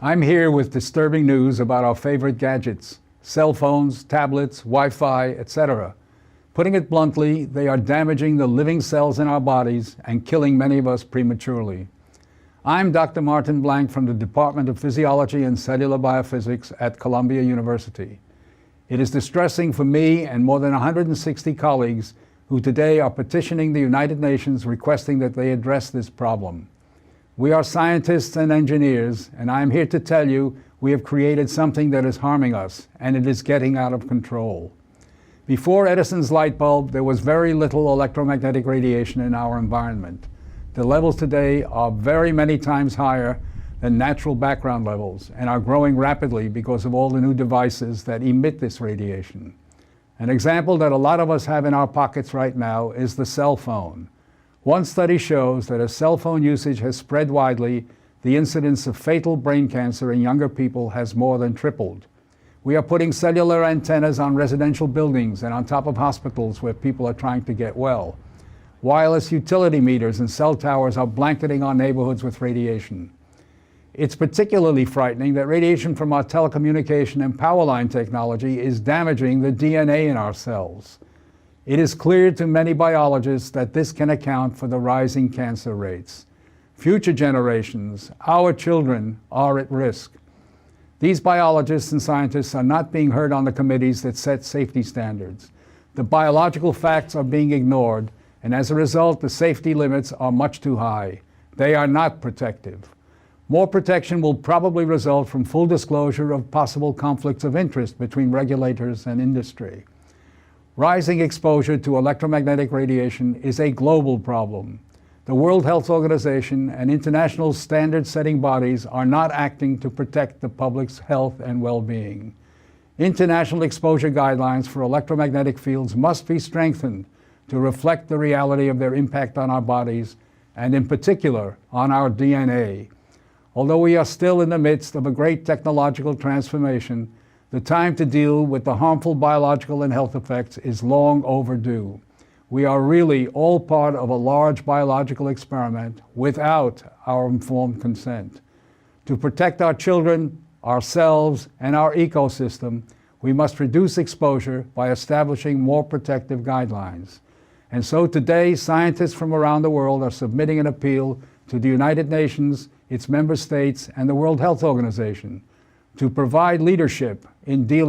I'm here with disturbing news about our favorite gadgets, cell phones, tablets, Wi-Fi, etc. Putting it bluntly, they are damaging the living cells in our bodies and killing many of us prematurely. I'm Dr. Martin Blank from the Department of Physiology and Cellular Biophysics at Columbia University. It is distressing for me and more than 160 colleagues who today are petitioning the United Nations requesting that they address this problem. We are scientists and engineers, and I am here to tell you we have created something that is harming us, and it is getting out of control. Before Edison's light bulb, there was very little electromagnetic radiation in our environment. The levels today are very many times higher than natural background levels and are growing rapidly because of all the new devices that emit this radiation. An example that a lot of us have in our pockets right now is the cell phone. One study shows that as cell phone usage has spread widely, the incidence of fatal brain cancer in younger people has more than tripled. We are putting cellular antennas on residential buildings and on top of hospitals where people are trying to get well. Wireless utility meters and cell towers are blanketing our neighborhoods with radiation. It's particularly frightening that radiation from our telecommunication and power line technology is damaging the DNA in our cells. It is clear to many biologists that this can account for the rising cancer rates. Future generations, our children, are at risk. These biologists and scientists are not being heard on the committees that set safety standards. The biological facts are being ignored, and as a result, the safety limits are much too high. They are not protective. More protection will probably result from full disclosure of possible conflicts of interest between regulators and industry. Rising exposure to electromagnetic radiation is a global problem. The World Health Organization and international standard-setting bodies are not acting to protect the public's health and well-being. International exposure guidelines for electromagnetic fields must be strengthened to reflect the reality of their impact on our bodies, and in particular, on our DNA. Although we are still in the midst of a great technological transformation, the time to deal with the harmful biological and health effects is long overdue. We are really all part of a large biological experiment without our informed consent. To protect our children, ourselves, and our ecosystem, we must reduce exposure by establishing more protective guidelines. And so today, scientists from around the world are submitting an appeal to the United Nations, its member states, and the World Health Organization to provide leadership in dealing